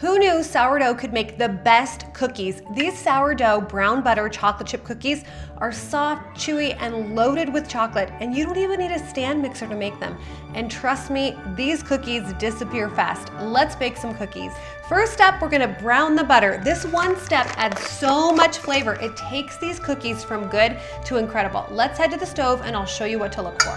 Who knew sourdough could make the best cookies? These sourdough brown butter chocolate chip cookies are soft, chewy, and loaded with chocolate, and you don't even need a stand mixer to make them. And trust me, these cookies disappear fast. Let's bake some cookies. First up, we're gonna brown the butter. This one step adds so much flavor. It takes these cookies from good to incredible. Let's head to the stove and I'll show you what to look for.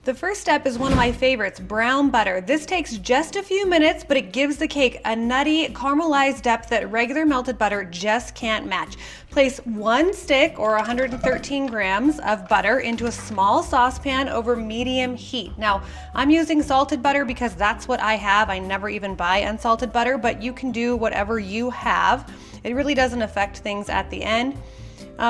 The first step is one of my favorites, brown butter. This takes just a few minutes, but it gives the cake a nutty, caramelized depth that regular melted butter just can't match. Place 1 stick or 113 grams of butter into a small saucepan over medium heat. Now, I'm using salted butter because that's what I have. I never even buy unsalted butter, but you can do whatever you have. It really doesn't affect things at the end.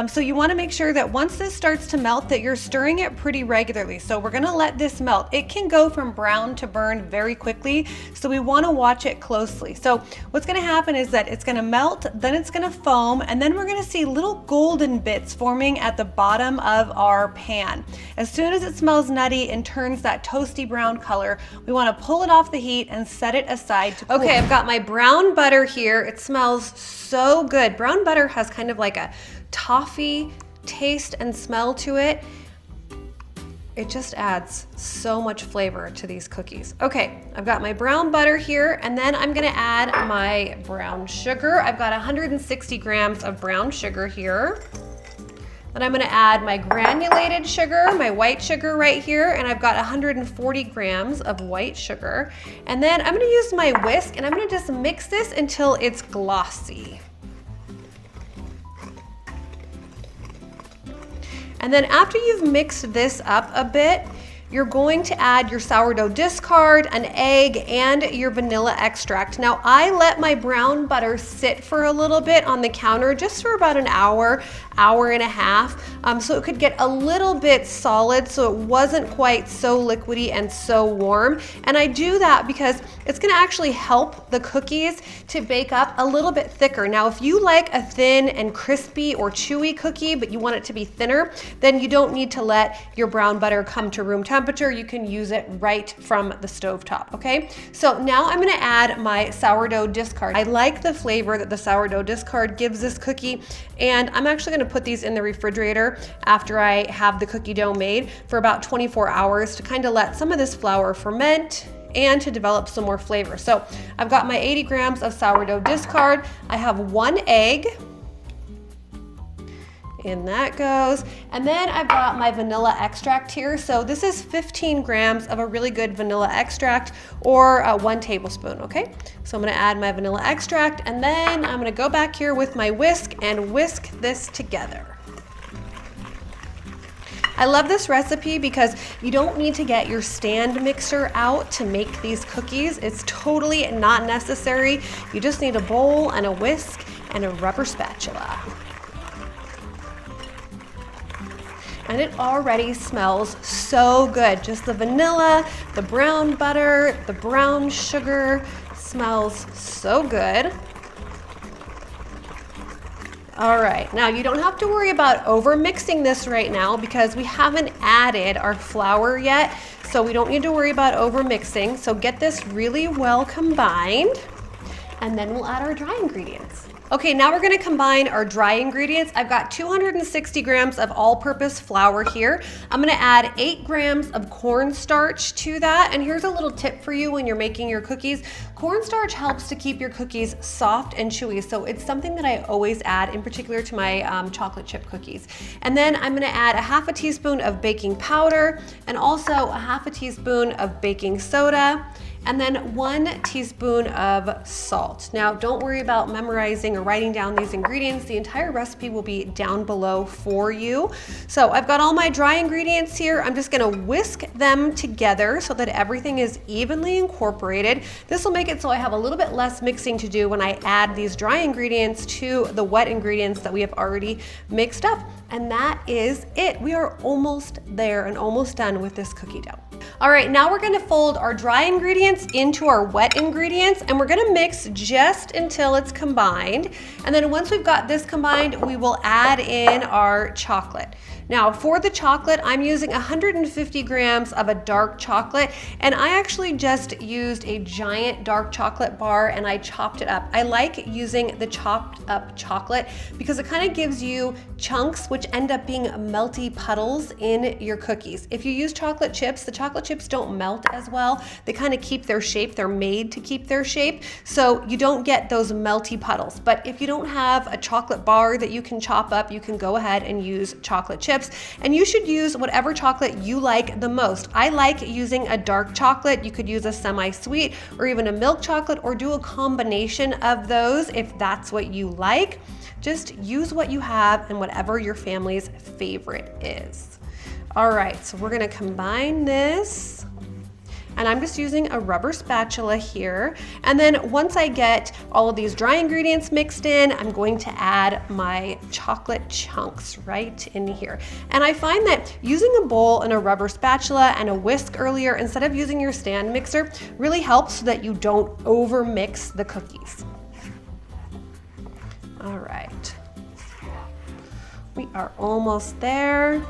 So you want to make sure that once this starts to melt that you're stirring it pretty regularly. So we're going to let this melt. It can go from brown to burn very quickly, so we want to watch it closely. So what's going to happen is that it's going to melt, then it's going to foam, and then we're going to see little golden bits forming at the bottom of our pan. As soon as it smells nutty and turns that toasty brown color, we want to pull it off the heat and set it aside to cool. Okay, I've got my brown butter here. It smells so good. Brown butter has kind of like a toffee taste and smell to it. It just adds so much flavor to these cookies. Okay, I've got my brown butter here, and then I'm gonna add my brown sugar. I've got 160 grams of brown sugar here. Then I'm gonna add my granulated sugar, my white sugar right here, and I've got 140 grams of white sugar. And then I'm gonna use my whisk, and I'm gonna just mix this until it's glossy. And then after you've mixed this up a bit, you're going to add your sourdough discard, an egg, and your vanilla extract. Now, I let my brown butter sit for a little bit on the counter, just for about an hour, hour and a half, so it could get a little bit solid, so it wasn't quite so liquidy and so warm. And I do that because it's gonna actually help the cookies to bake up a little bit thicker. Now, if you like a thin and crispy or chewy cookie, but you want it to be thinner, then you don't need to let your brown butter come to room temperature. You can use it right from the stovetop, okay? So now I'm gonna add my sourdough discard. I like the flavor that the sourdough discard gives this cookie, and I'm actually gonna put these in the refrigerator after I have the cookie dough made for about 24 hours to kind of let some of this flour ferment and to develop some more flavor. So I've got my 80 grams of sourdough discard. I have 1 egg. In that goes. And then I've got my vanilla extract here. So this is 15 grams of a really good vanilla extract, or 1 tablespoon, okay? So I'm gonna add my vanilla extract, and then I'm gonna go back here with my whisk and whisk this together. I love this recipe because you don't need to get your stand mixer out to make these cookies. It's totally not necessary. You just need a bowl and a whisk and a rubber spatula. And it already smells so good. Just the vanilla, the brown butter, the brown sugar smells so good. All right, now you don't have to worry about over mixing this right now because we haven't added our flour yet, so we don't need to worry about over mixing. So get this really well combined, and then we'll add our dry ingredients. Okay, now we're gonna combine our dry ingredients. I've got 260 grams of all-purpose flour here. I'm gonna add 8 grams of cornstarch to that. And here's a little tip for you when you're making your cookies. Cornstarch helps to keep your cookies soft and chewy. So it's something that I always add, in particular to my chocolate chip cookies. And then I'm gonna add a 1/2 teaspoon of baking powder, and also a 1/2 teaspoon of baking soda, and then 1 teaspoon of salt. Now, don't worry about memorizing or writing down these ingredients. The entire recipe will be down below for you. So I've got all my dry ingredients here. I'm just gonna whisk them together so that everything is evenly incorporated. This will make it so I have a little bit less mixing to do when I add these dry ingredients to the wet ingredients that we have already mixed up. And that is it. We are almost there and almost done with this cookie dough. All right, now we're gonna fold our dry ingredients ingredients into our wet ingredients, and we're gonna mix just until it's combined. And then once we've got this combined, we will add in our chocolate. Now for the chocolate, I'm using 150 grams of a dark chocolate, and I actually just used a giant dark chocolate bar and I chopped it up. I like using the chopped up chocolate because it kind of gives you chunks which end up being melty puddles in your cookies. If you use chocolate chips, the chocolate chips don't melt as well. They kind of keep their shape. They're made to keep their shape, so you don't get those melty puddles. But if you don't have a chocolate bar that you can chop up, you can go ahead and use chocolate chips. And you should use whatever chocolate you like the most. I like using a dark chocolate. You could use a semi-sweet or even a milk chocolate, or do a combination of those if that's what you like. Just use what you have and whatever your family's favorite is. All right, so we're gonna combine this. And I'm just using a rubber spatula here. And then once I get all of these dry ingredients mixed in, I'm going to add my chocolate chunks right in here. And I find that using a bowl and a rubber spatula and a whisk earlier, instead of using your stand mixer, really helps so that you don't over mix the cookies. All right, we are almost there.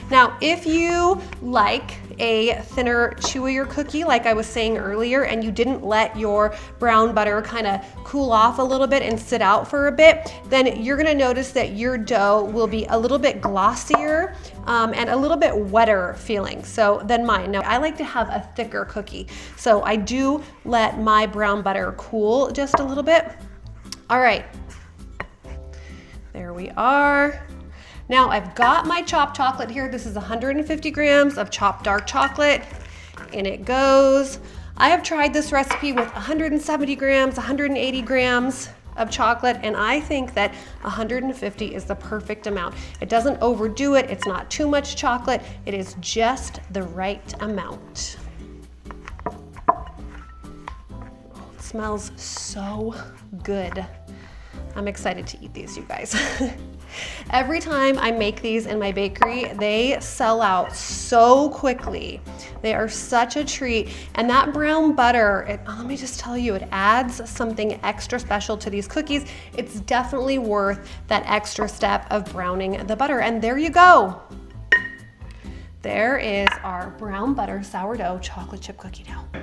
Now, if you like a thinner, chewier cookie, like I was saying earlier, and you didn't let your brown butter kind of cool off a little bit and sit out for a bit, then you're gonna notice that your dough will be a little bit glossier and a little bit wetter feeling than mine. Now, I like to have a thicker cookie, so I do let my brown butter cool just a little bit. All right, there we are. Now I've got my chopped chocolate here. This is 150 grams of chopped dark chocolate. In it goes. I have tried this recipe with 170 grams, 180 grams of chocolate, and I think that 150 is the perfect amount. It doesn't overdo it. It's not too much chocolate. It is just the right amount. Oh, it smells so good. I'm excited to eat these, you guys. Every time I make these in my bakery, they sell out so quickly. They are such a treat. And that brown butter, let me just tell you, it adds something extra special to these cookies. It's definitely worth that extra step of browning the butter. And there you go. There is our brown butter sourdough chocolate chip cookie dough.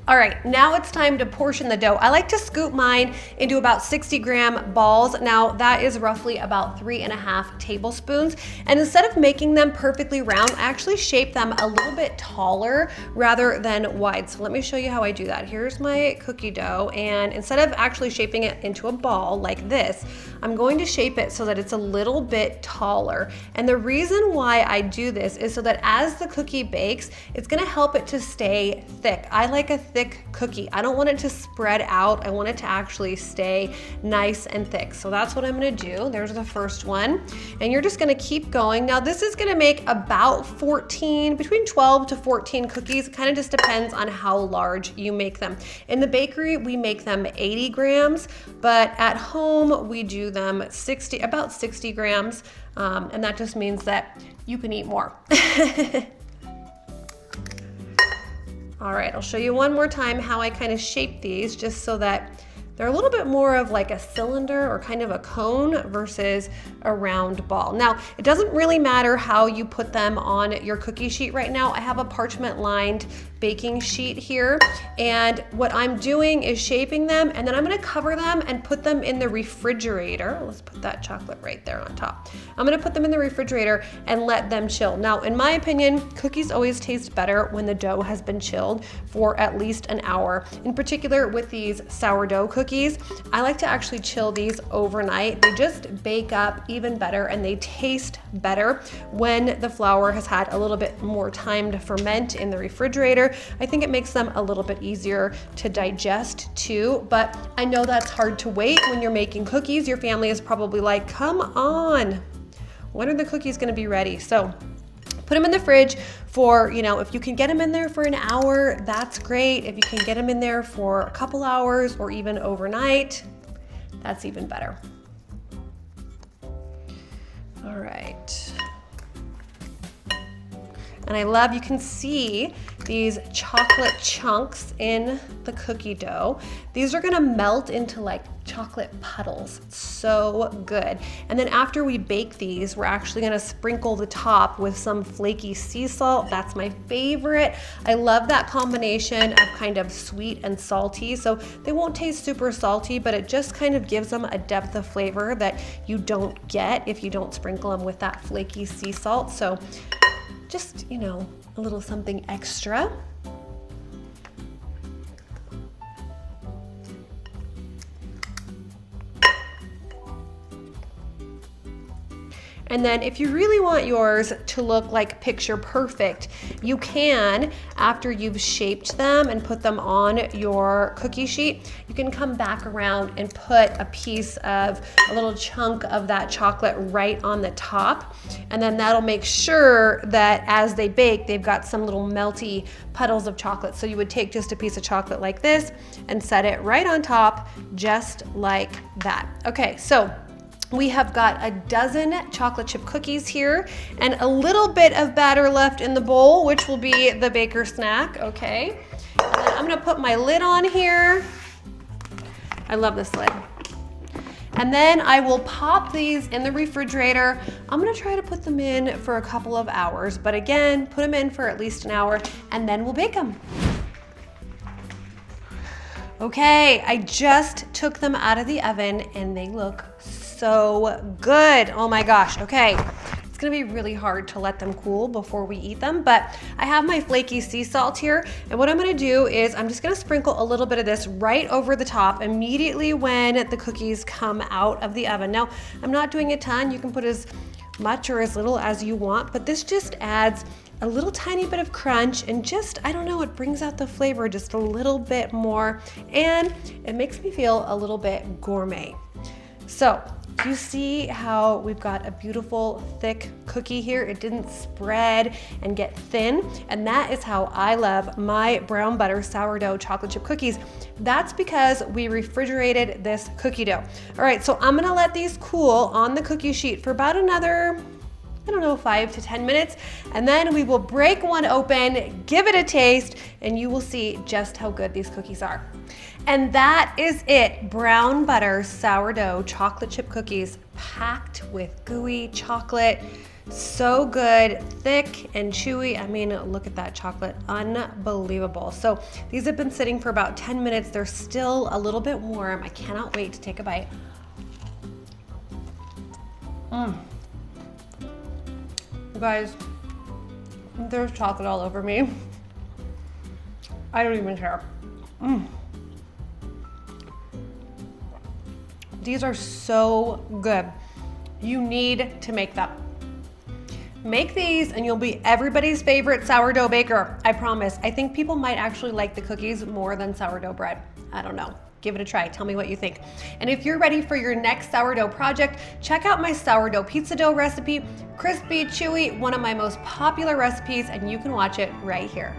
All right, now it's time to portion the dough. I like to scoop mine into about 60-gram balls. Now that is roughly about 3.5 tablespoons. And instead of making them perfectly round, I actually shape them a little bit taller rather than wide. So let me show you how I do that. Here's my cookie dough, and instead of actually shaping it into a ball like this, I'm going to shape it so that it's a little bit taller. And the reason why I do this is so that as the cookie bakes, it's gonna help it to stay thick. I like a thick cookie. I don't want it to spread out. I want it to actually stay nice and thick. So that's what I'm gonna do. There's the first one. And you're just gonna keep going. Now this is gonna make about between 12 to 14 cookies. It kind of just depends on how large you make them. In the bakery, we make them 80 grams, but at home, we do them about 60 grams. And that just means that you can eat more. All right, I'll show you one more time how I kind of shape these just so that they're a little bit more of like a cylinder or kind of a cone versus a round ball. Now, it doesn't really matter how you put them on your cookie sheet right now. I have a parchment lined baking sheet here, and what I'm doing is shaping them, and then I'm gonna cover them and put them in the refrigerator. Let's put that chocolate right there on top. I'm gonna put them in the refrigerator and let them chill. Now, in my opinion, cookies always taste better when the dough has been chilled for at least an hour. In particular, with these sourdough cookies, I like to actually chill these overnight. They just bake up even better and they taste better when the flour has had a little bit more time to ferment in the refrigerator. I think it makes them a little bit easier to digest too, but I know that's hard to wait when you're making cookies. Your family is probably like, come on, when are the cookies gonna be ready? So put them in the fridge for, if you can get them in there for an hour, that's great. If you can get them in there for a couple hours or even overnight, that's even better. All right. And I love, you can see these chocolate chunks in the cookie dough. These are gonna melt into like chocolate puddles. So good. And then after we bake these, we're actually gonna sprinkle the top with some flaky sea salt. That's my favorite. I love that combination of kind of sweet and salty. So they won't taste super salty, but it just kind of gives them a depth of flavor that you don't get if you don't sprinkle them with that flaky sea salt. So just, you know, a little something extra. And then if you really want yours to look like picture perfect, you can, after you've shaped them and put them on your cookie sheet, you can come back around and put a piece of, a little chunk of that chocolate right on the top. And then that'll make sure that as they bake, they've got some little melty puddles of chocolate. So you would take just a piece of chocolate like this and set it right on top, just like that. Okay, so we have got a dozen chocolate chip cookies here and a little bit of batter left in the bowl, which will be the baker snack, okay? And then I'm gonna put my lid on here. I love this lid. And then I will pop these in the refrigerator. I'm gonna try to put them in for a couple of hours, but again, put them in for at least an hour and then we'll bake them. Okay, I just took them out of the oven and they look so good. Oh my gosh, okay. It's gonna be really hard to let them cool before we eat them, but I have my flaky sea salt here, and what I'm gonna do is I'm just gonna sprinkle a little bit of this right over the top immediately when the cookies come out of the oven. Now, I'm not doing a ton. You can put as much or as little as you want, but this just adds a little tiny bit of crunch and just, I don't know, it brings out the flavor just a little bit more, and it makes me feel a little bit gourmet. So, you see how we've got a beautiful thick cookie here? It didn't spread and get thin, and that is how I love my brown butter sourdough chocolate chip cookies. That's because we refrigerated this cookie dough. All right, so I'm gonna let these cool on the cookie sheet for about another, I don't know, 5 to 10 minutes, and then we will break one open, give it a taste, and you will see just how good these cookies are. And that is it, brown butter sourdough chocolate chip cookies packed with gooey chocolate. So good, thick and chewy. I mean, look at that chocolate, unbelievable. So these have been sitting for about 10 minutes. They're still a little bit warm. I cannot wait to take a bite. You guys, there's chocolate all over me. I don't even care. These are so good. You need to make them. Make these and you'll be everybody's favorite sourdough baker, I promise. I think people might actually like the cookies more than sourdough bread. I don't know. Give it a try. Tell me what you think. And if you're ready for your next sourdough project, check out my sourdough pizza dough recipe. Crispy, chewy, one of my most popular recipes, and you can watch it right here.